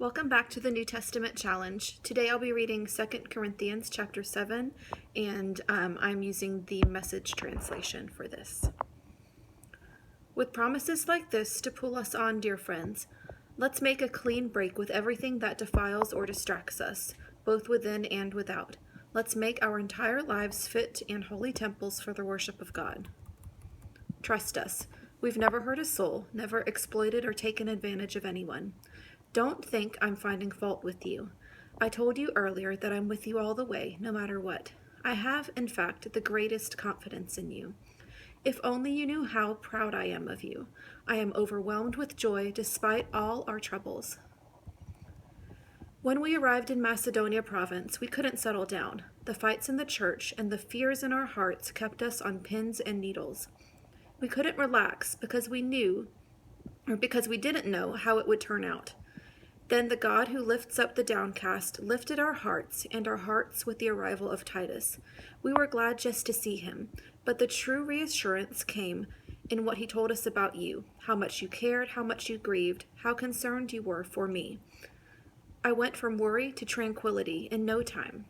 Welcome back to the New Testament Challenge. Today I'll be reading 2 Corinthians chapter 7, and I'm using the Message translation for this. With promises like this to pull us on, dear friends, let's make a clean break with everything that defiles or distracts us, both within and without. Let's make our entire lives fit and holy temples for the worship of God. Trust us. We've never hurt a soul, never exploited or taken advantage of anyone. Don't think I'm finding fault with you. I told you earlier that I'm with you all the way, no matter what. I have, in fact, the greatest confidence in you. If only you knew how proud I am of you. I am overwhelmed with joy despite all our troubles. When we arrived in Macedonia province, we couldn't settle down. The fights in the church and the fears in our hearts kept us on pins and needles. We couldn't relax because we didn't know how it would turn out. Then the God who lifts up the downcast lifted our hearts with the arrival of Titus. We were glad just to see him, but the true reassurance came in what he told us about you, how much you cared, how much you grieved, how concerned you were for me. I went from worry to tranquility in no time.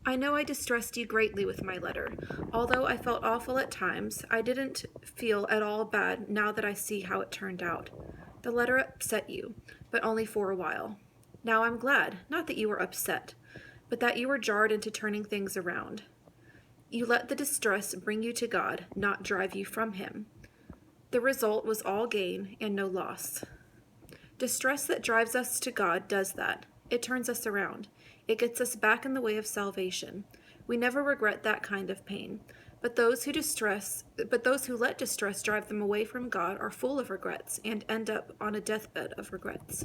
I know I distressed you greatly with my letter. Although I felt awful at times, I didn't feel at all bad now that I see how it turned out. The letter upset you, but only for a while. Now I'm glad, not that you were upset, but that you were jarred into turning things around. You let the distress bring you to God, not drive you from Him. The result was all gain and no loss. Distress that drives us to God does that. It turns us around. It gets us back in the way of salvation. We never regret that kind of pain. But those who let distress drive them away from God are full of regrets and end up on a deathbed of regrets.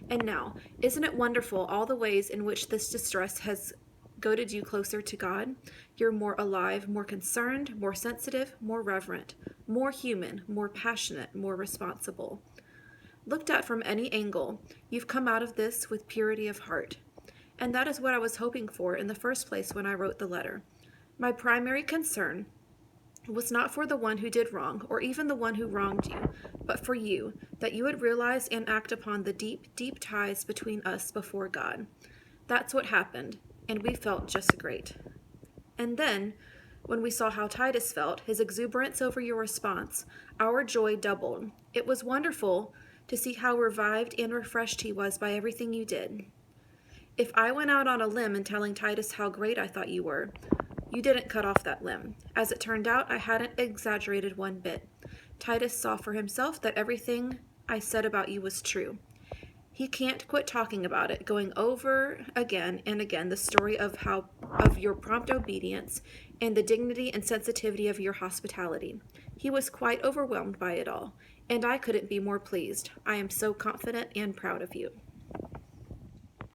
And now, isn't it wonderful all the ways in which this distress has goaded you closer to God? You're more alive, more concerned, more sensitive, more reverent, more human, more passionate, more responsible. Looked at from any angle, you've come out of this with purity of heart. And that is what I was hoping for in the first place when I wrote the letter. My primary concern was not for the one who did wrong, or even the one who wronged you, but for you, that you would realize and act upon the deep, deep ties between us before God. That's what happened, and we felt just great. And then, when we saw how Titus felt, his exuberance over your response, our joy doubled. It was wonderful to see how revived and refreshed he was by everything you did. If I went out on a limb in telling Titus how great I thought you were, you didn't cut off that limb. As it turned out, I hadn't exaggerated one bit. Titus saw for himself that everything I said about you was true. He can't quit talking about it, going over again and again the story of your prompt obedience and the dignity and sensitivity of your hospitality. He was quite overwhelmed by it all, and I couldn't be more pleased. I am so confident and proud of you.